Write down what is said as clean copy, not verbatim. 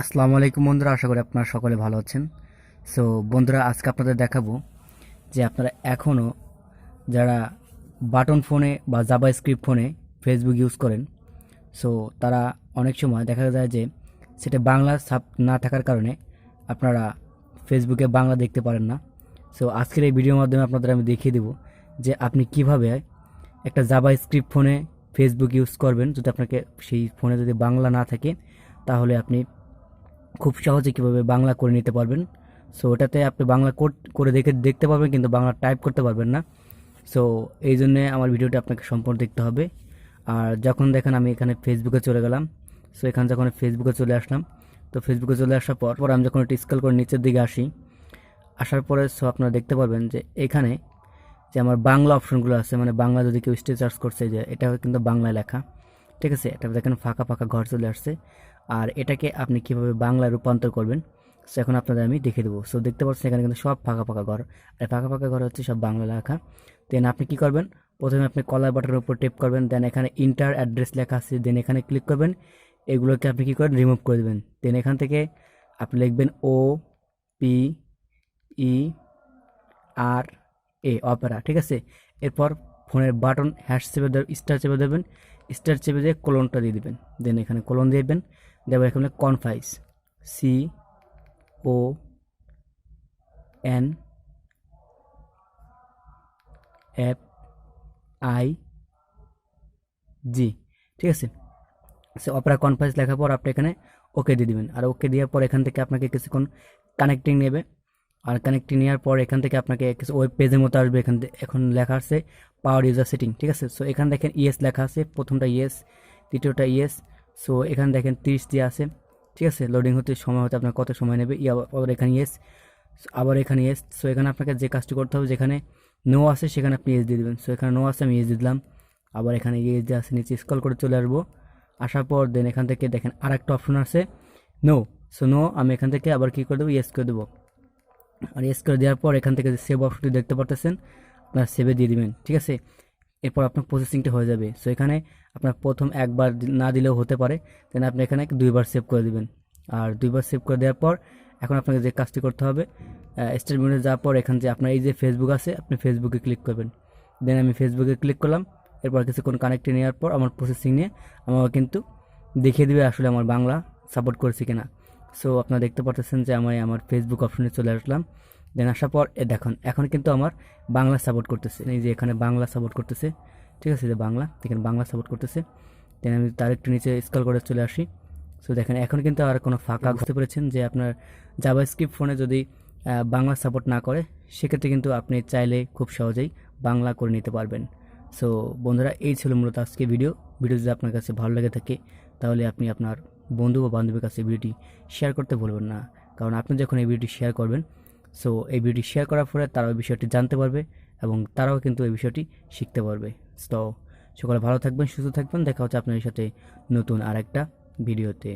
আসসালামু আলাইকুম বন্ধুরা, আশা করি আপনারা সকলে ভালো আছেন। সো বন্ধুরা, আজকে আপনাদের দেখাবো যে আপনারা এখনও যারা বাটন ফোনে বা জাভা স্ক্রিপ্ট ফোনে ফেসবুক ইউজ করেন, সো তারা অনেক সময় দেখা যায় যে সেটা বাংলা সাব না থাকার কারণে আপনারা ফেসবুকে বাংলা দেখতে পারেন না। সো আজকের এই ভিডিওর মাধ্যমে আপনাদের আমি দেখিয়ে দেবো যে আপনি কিভাবে একটা জাভা স্ক্রিপ্ট ফোনে ফেসবুক ইউজ করবেন। যদি আপনাকে সেই ফোনে যদি বাংলা না থাকে, তাহলে আপনি খুব সহজে কীভাবে বাংলা করে নিতে পারবেন। সো ওটাতে আপনি বাংলা কোড করে দেখতে পারবেন, কিন্তু বাংলা টাইপ করতে পারবেন না। সো এই জন্যে আমার ভিডিওটা আপনাকে সম্পূর্ণ দেখতে হবে। আর যখন দেখেন আমি এখানে ফেসবুকে চলে গেলাম, সো এখানে যখন ফেসবুকে চলে আসলাম, তো ফেসবুকে চলে আসার পর আমি যখন একটু স্ক্রল করে নিচের দিকে আসার পরে সো আপনারা দেখতে পারবেন যে এখানে যে আমার বাংলা অপশনগুলো আছে, মানে বাংলা যদি কেউ স্টেজ সার্চ করছে, যে এটা কিন্তু বাংলায় লেখা, ঠিক আছে। এটা দেখেন ফাঁকা ফাঁকা ঘর চলে আসছে। আর এটাকে আপনি কিভাবে বাংলায় রূপান্তর করবেন, সো এখন আপনাদের আমি দেখে দেবো। সো দেখতে পাচ্ছেন এখানে কিন্তু সব ফাঁকা ফাঁকা ঘর, আর ফাঁকা ফাঁকা ঘর হচ্ছে সব বাংলা লেখা। দেন আপনি কি করবেন, প্রথমে আপনি কলার বাটনের উপর টেপ করবেন, দেন এখানে ইন্টার অ্যাড্রেস লেখা আছে, দেন এখানে ক্লিক করবেন। এগুলোকে আপনি কি করেন, রিমুভ করে দেবেন। দেন এখান থেকে আপনি লিখবেন OPERA, অপেরা, ঠিক আছে। এরপর ফোনের বাটন হ্যাশ চেপে স্টার চেপে দেবেন, স্টার চেপে দিয়ে কোলনটা দিয়ে দেবেন। দেন এখানে কোলন দিবেন, দেওয়ার এখানে কনফাইস, CONFIG, ঠিক আছে। সে অপেরা কনফারেন্স লেখার পর আপনি এখানে ওকে দিয়ে দিবেন। আর ওকে দেওয়ার পর এখান থেকে আপনাকে কিছুক্ষণ কানেক্টিং নেবে। আর কানেক্টিং নেওয়ার পর এখান থেকে আপনাকে কিছু ওয়েব পেজের মতো আসবে। এখন লেখা আছে পাওয়ার ইউজার সেটিং, ঠিক আছে। সো এখানে দেখেন ইয়েস লেখা আছে, প্রথমটা ইয়েস, দ্বিতীয়টা ইয়েস। সো এখানে দেখেন 30 দিয়ে আছে, ঠিক আছে। লোডিং হতে সময় হতে আপনার কত সময় নেবে, আবার এখানে ইয়েস, আবার এখানে ইয়েস। সো এখানে আপনাকে যে কাজটি করতে হবে, যেখানে নো আছে সেখানে আপনি ইয়েস দিয়ে দেবেন। সো এখানে নো আছে, আমি ইয়েস দিলাম। আবার এখানে ইয়েস দিয়ে আছে, নিচে স্ক্রল করে চলে আসবো। আসার পর দেন এখান থেকে দেখেন আর একটা অপশন আছে নো। সো নো আমি এখান থেকে আবার কী করে দেবো, ইয়েস করে দেবো। আর ইয়েস করে দেওয়ার পর এখান থেকে যে সেভ অপশনটি দেখতে পারতেছেন, আপনার সেভে দিয়ে দিবেন, ঠিক আছে। এরপর আপনার প্রসেসিংটা হয়ে যাবে। সো এখানে আপনার প্রথম একবার না দিলেও হতে পারে, দেন আপনি এখানে 2বার সেভ করে দিবেন। আর 2বার সেভ করে দেওয়ার পর এখন আপনাকে যে কাজটি করতে হবে, স্টার্ট মেনুতে যাওয়ার পর এখান যে আপনার এই যে ফেসবুক আছে, আপনি ফেসবুকে ক্লিক করবেন। দেন আমি ফেসবুকে ক্লিক করলাম। এরপর কিছুক্ষণ কানেক্টে নেওয়ার পর আমার প্রসেসিং নিয়ে আমার কিন্তু দেখিয়ে দেবে আসলে আমার বাংলা সাপোর্ট করেছি কিনা। সো আপনারা দেখতে পাচ্ছেন যে আমি আমার ফেসবুক অপশনে চলে আসলাম। দেন আসার পর দেখুন এখন কিন্তু আমার বাংলা সাপোর্ট করতেছে, এই যে এখানে বাংলা সাপোর্ট করতেছে, ঠিক আছে। যে বাংলা, এখানে বাংলা সাপোর্ট করতেছে। দেন আমি তার একটু নিচে স্ক্রল করে চলে আসি। সো দেখেন এখন কিন্তু আর কোনো ফাঁকা, বুঝতে পেরেছেন যে আপনার জাভাস্ক্রিপ্ট ফোনে যদি বাংলা সাপোর্ট না করে, সেক্ষেত্রে কিন্তু আপনি চাইলে খুব সহজেই বাংলা করে নিতে পারবেন। সো বন্ধুরা, এই ছিল মূলত আজকে ভিডিও যদি আপনার কাছে ভালো লেগে থাকে, তাহলে আপনি আপনার বন্ধু বা বান্ধবীর কাছে ভিডিওটি শেয়ার করতে ভুলবেন না। কারণ আপনি যখন এই ভিডিওটি শেয়ার করবেন, সো এই ভিডিওটি শেয়ার করার পরে তারাও এই বিষয়টি জানতে পারবে এবং তারাও কিন্তু এই বিষয়টি শিখতে পারবে। তো সকলে ভালো থাকবেন, সুস্থ থাকবেন, দেখা হচ্ছে আপনার সাথে নতুন আরেকটা ভিডিওতে।